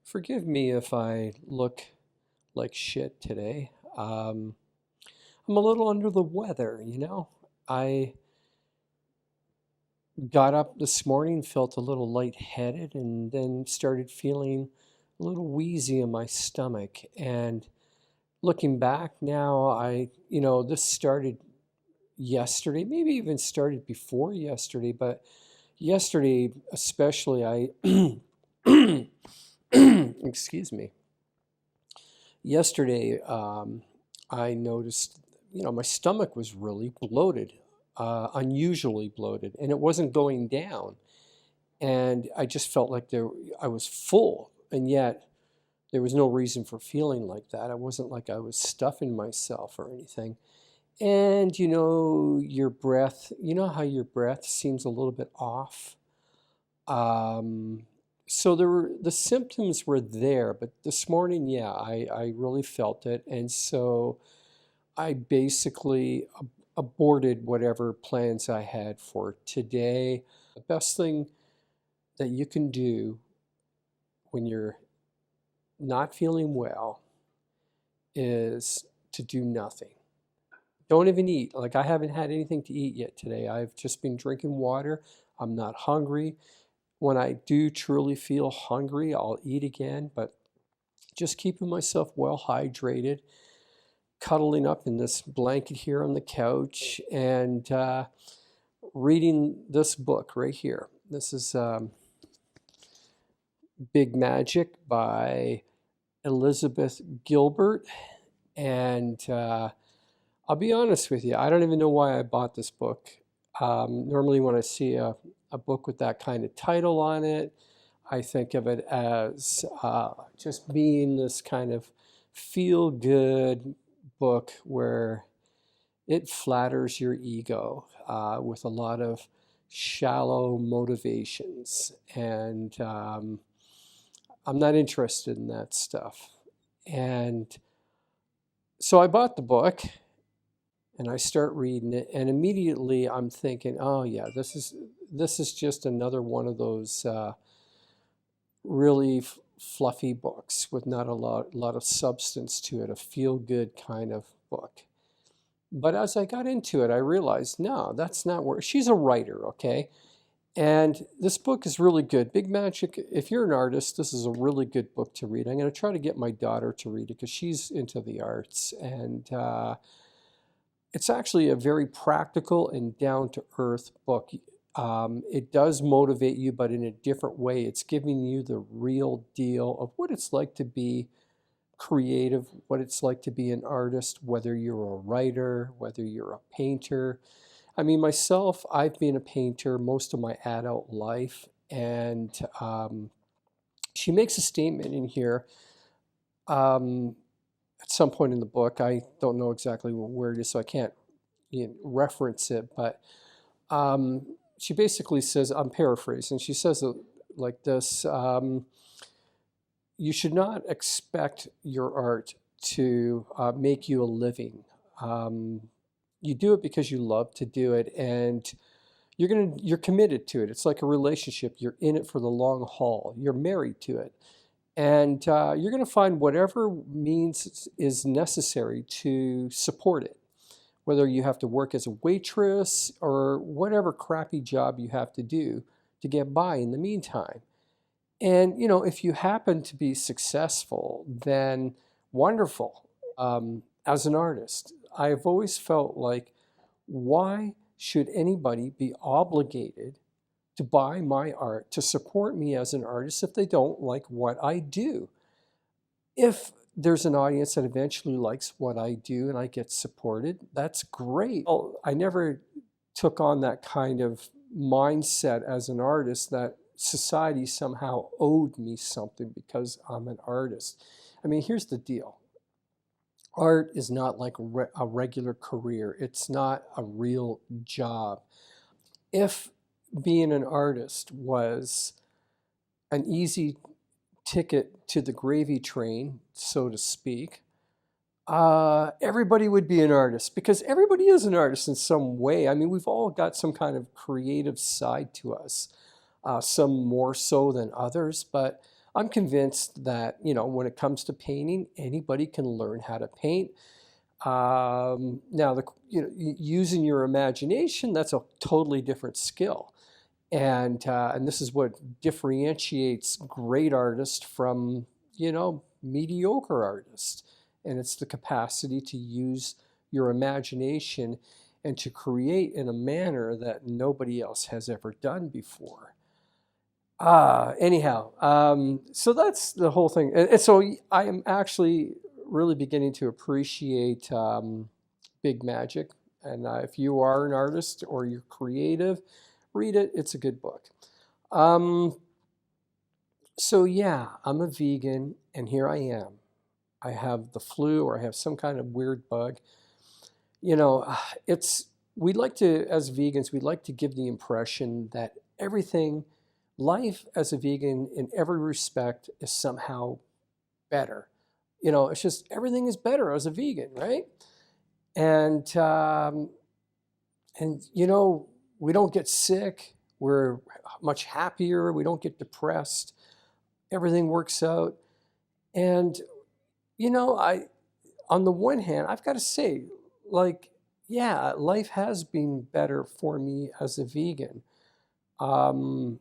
Forgive me if I look like shit today. I'm a little under the weather. I got up this morning, felt a little lightheaded, and then started feeling a little wheezy in my stomach. And looking back now, this started yesterday, maybe even started before yesterday, but yesterday especially, excuse me. Yesterday, I noticed, my stomach was really bloated, unusually bloated, and it wasn't going down. And I just felt like I was full, and yet there was no reason for feeling like that. It wasn't like I was stuffing myself or anything. And your breath, how your breath seems a little bit off. So the symptoms were there, but this morning, yeah, I really felt it. And so I basically aborted whatever plans I had for today. The best thing that you can do when you're not feeling well is to do nothing. Don't even eat. Like, I haven't had anything to eat yet today. I've just been drinking water. I'm not hungry. When I do truly feel hungry, I'll eat again, but just keeping myself well hydrated, cuddling up in this blanket here on the couch, and reading this book right here. This is Big Magic by Elizabeth Gilbert. And I'll be honest with you, I don't even know why I bought this book. Normally when I see a book with that kind of title on it, I think of it as just being this kind of feel-good book where it flatters your ego with a lot of shallow motivations. And I'm not interested in that stuff. And so I bought the book and I start reading it, and immediately I'm thinking, oh yeah, this is just another one of those really fluffy books with not a lot of substance to it, a feel-good kind of book. But as I got into it, I realized, no, that's not where she's a writer, okay? And this book is really good. Big Magic, if you're an artist, this is a really good book to read. I'm going to try to get my daughter to read it because she's into the arts. And it's actually a very practical and down-to-earth book. It does motivate you, but in a different way. It's giving you the real deal of what it's like to be creative, what it's like to be an artist, whether you're a writer, whether you're a painter. I mean, myself, I've been a painter most of my adult life, and she makes a statement in here at some point in the book. I don't know exactly where it is, so I can't reference it, but she basically says, I'm paraphrasing, she says it like this, you should not expect your art to make you a living. You do it because you love to do it, and you're committed to it. It's like a relationship. You're in it for the long haul. You're married to it. And you're going to find whatever means is necessary to support it, whether you have to work as a waitress or whatever crappy job you have to do to get by in the meantime. And, if you happen to be successful, then wonderful. As an artist, I've always felt like, why should anybody be obligated to buy my art, to support me as an artist if they don't like what I do? If there's an audience that eventually likes what I do and I get supported, that's great. Well, I never took on that kind of mindset as an artist that society somehow owed me something because I'm an artist. I mean, here's the deal. Art is not like a regular career. It's not a real job. If being an artist was an easy ticket to the gravy train, so to speak, everybody would be an artist because everybody is an artist in some way. I mean, we've all got some kind of creative side to us, some more so than others, but I'm convinced that, when it comes to painting, anybody can learn how to paint. Now, using your imagination, that's a totally different skill. And this is what differentiates great artists from, mediocre artists. And it's the capacity to use your imagination and to create in a manner that nobody else has ever done before. Anyhow, so that's the whole thing. And so I am actually really beginning to appreciate Big Magic. And if you are an artist or you're creative, read it. It's a good book. Um, so yeah, I'm a vegan, and here I am. I have the flu, or I have some kind of weird bug. You know, it's we like to, as vegans, we like to give the impression that everything, life as a vegan in every respect is somehow better. It's just everything is better as a vegan, right? And we don't get sick. We're much happier. We don't get depressed. Everything works out. And I on the one hand, I've got to say, like, yeah, life has been better for me as a vegan. Um,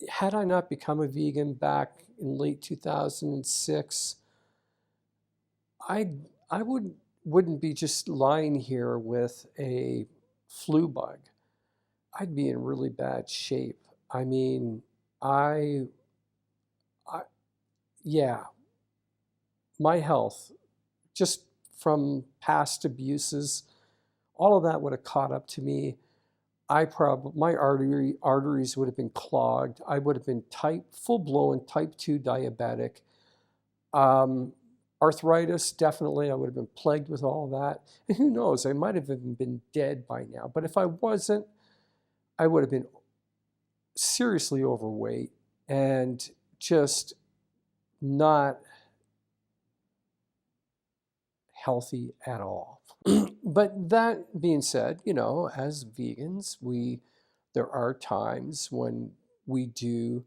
had I not become a vegan back in late 2006, I I wouldn't be just lying here with a flu bug. I'd be in really bad shape. I mean, I, I yeah, my health, just from past abuses, all of that would have caught up to me. My arteries would have been clogged. I would have been full blown type 2 diabetic. Um, Arthritis, definitely, I would have been plagued with all of that. And who knows, I might have even been dead by now. But if I wasn't, I would have been seriously overweight and just not healthy at all. But that being said, as vegans, there are times when we do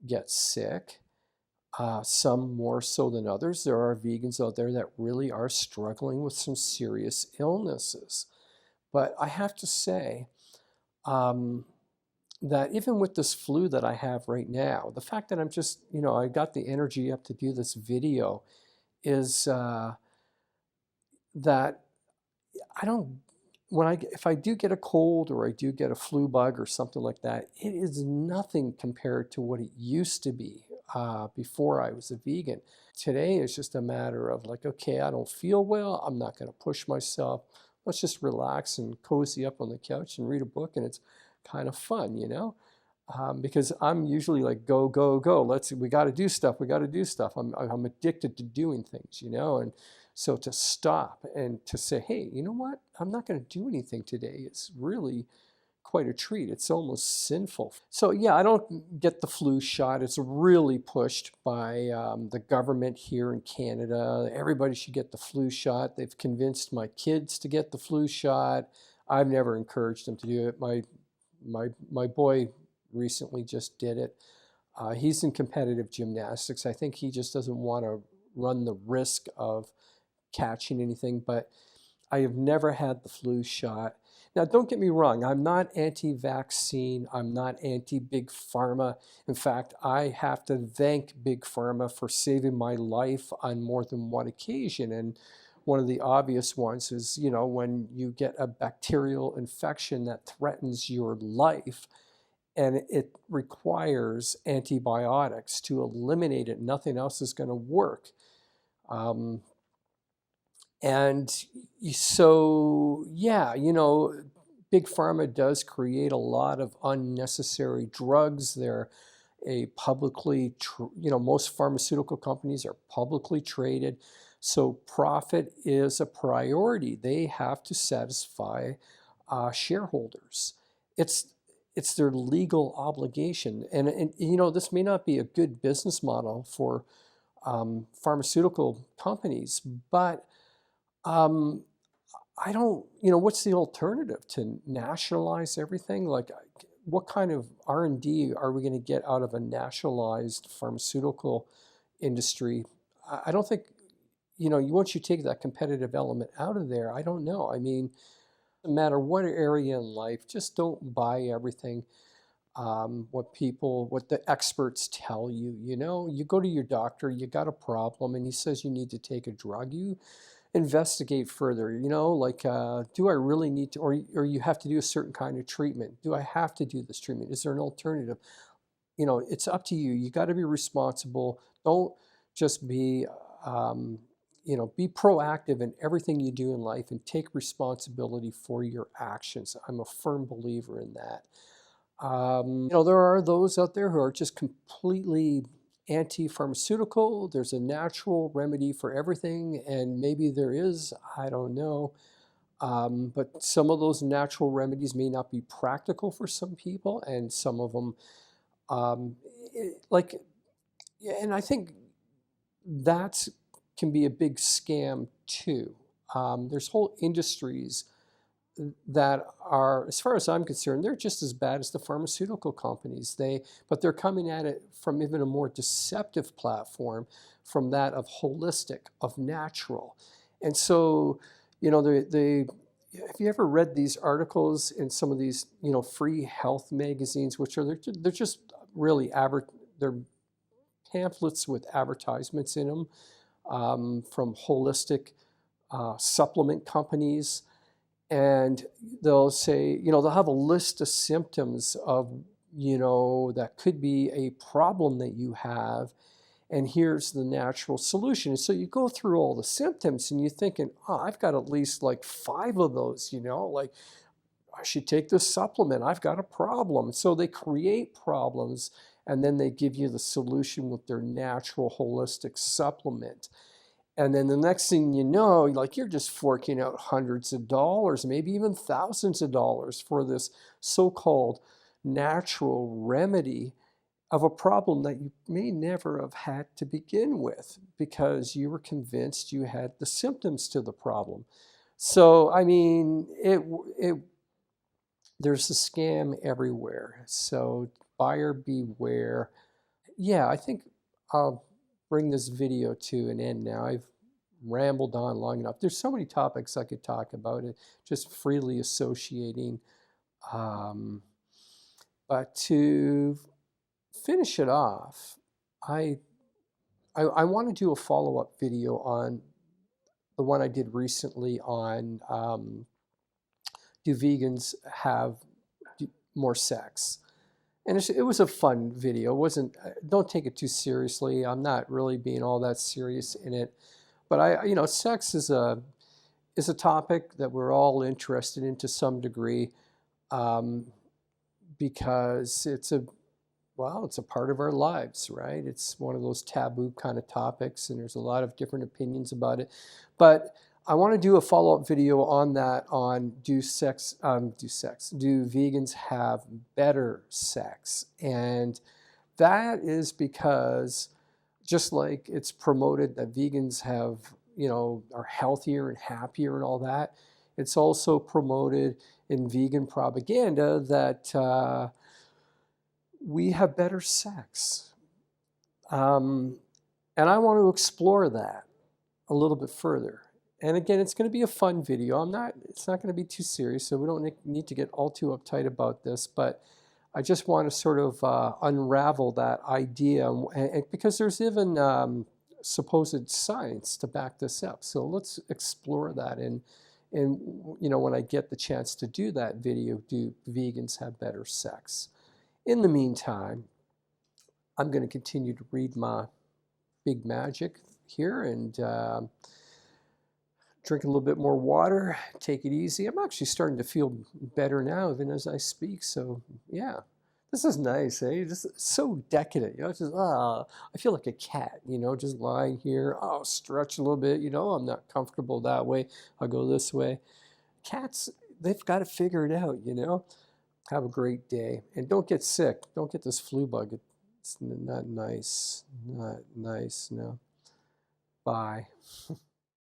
get sick, some more so than others. There are vegans out there that really are struggling with some serious illnesses. But I have to say, um, that even with this flu that I have right now, the fact that I'm just, I got the energy up to do this video is that I don't, if I do get a cold or I do get a flu bug or something like that, it is nothing compared to what it used to be before I was a vegan. Today is just a matter of like, okay, I don't feel well. I'm not going to push myself. Let's just relax and cozy up on the couch and read a book, and it's kind of fun, because I'm usually like, go, go, go. We got to do stuff. We got to do stuff. I'm addicted to doing things, and so to stop and to say, hey, you know what? I'm not going to do anything today. It's really quite a treat. It's almost sinful. So yeah, I don't get the flu shot. It's really pushed by the government here in Canada. Everybody should get the flu shot. They've convinced my kids to get the flu shot. I've never encouraged them to do it. My boy recently just did it. He's in competitive gymnastics. I think he just doesn't want to run the risk of catching anything, but I have never had the flu shot. Now, don't get me wrong, I'm not anti-vaccine, I'm not anti-Big Pharma. In fact, I have to thank Big Pharma for saving my life on more than one occasion. And one of the obvious ones is, when you get a bacterial infection that threatens your life, and it requires antibiotics to eliminate it. Nothing else is going to work. Um, and so, yeah, Big Pharma does create a lot of unnecessary drugs. They're most pharmaceutical companies are publicly traded. So profit is a priority. They have to satisfy shareholders. It's their legal obligation. And this may not be a good business model for pharmaceutical companies, but um, I don't, what's the alternative? To nationalize everything? Like, what kind of R&D are we going to get out of a nationalized pharmaceutical industry? I don't think, once you take that competitive element out of there, I don't know. I mean, no matter what area in life, just don't buy everything what the experts tell you. You go to your doctor, you got a problem, and he says you need to take a drug. You investigate further, like, do I really need to, or you have to do a certain kind of treatment. Do I have to do this treatment? Is there an alternative? It's up to you. You got to be responsible. Don't just be proactive in everything you do in life and take responsibility for your actions. I'm a firm believer in that. There are those out there who are just completely anti-pharmaceutical. There's a natural remedy for everything, and maybe there is, I don't know. But some of those natural remedies may not be practical for some people, and some of them, like, yeah, and I think that can be a big scam too. There's whole industries that are, as far as I'm concerned, they're just as bad as the pharmaceutical companies. But they're coming at it from even a more deceptive platform, from that of holistic, of natural. And so, have you ever read these articles in some of these, free health magazines, which are, they're just really, they're pamphlets with advertisements in them, from holistic supplement companies. And they'll say, they'll have a list of symptoms of, that could be a problem that you have, and here's the natural solution. And so you go through all the symptoms and you're thinking, oh, I've got at least like 5 of those, like I should take this supplement. I've got a problem. So they create problems, and then they give you the solution with their natural holistic supplement. And then the next thing you know, like, you're just forking out hundreds of dollars, maybe even thousands of dollars for this so-called natural remedy of a problem that you may never have had to begin with, because you were convinced you had the symptoms to the problem. So, I mean, there's a scam everywhere. So buyer beware. Yeah, I think I'll bring this video to an end now. I've rambled on long enough. There's so many topics I could talk about, it just freely associating. Um, but to finish it off, I want to do a follow-up video on the one I did recently on, do vegans have more sex? And it was a fun video. It wasn't, don't take it too seriously. I'm not really being all that serious in it. But sex is a topic that we're all interested in to some degree, because it's a part of our lives, right? It's one of those taboo kind of topics, and there's a lot of different opinions about it. But I want to do a follow-up video on that, on do vegans have better sex? And that is because, just like it's promoted that vegans are healthier and happier and all that, it's also promoted in vegan propaganda that we have better sex. And I want to explore that a little bit further. And again, it's going to be a fun video. It's not going to be too serious, so we don't need to get all too uptight about this, but I just want to sort of unravel that idea, and because there's even supposed science to back this up. So let's explore that. And when I get the chance to do that video, do vegans have better sex? In the meantime, I'm going to continue to read my Big Magic here and drink a little bit more water, take it easy. I'm actually starting to feel better now even as I speak. So yeah, this is nice, eh? Just so decadent, just, I feel like a cat, just lying here. Oh, stretch a little bit, I'm not comfortable that way. I'll go this way. Cats, they've got to figure it out, Have a great day. And don't get sick. Don't get this flu bug. It's not nice. Not nice, no. Bye.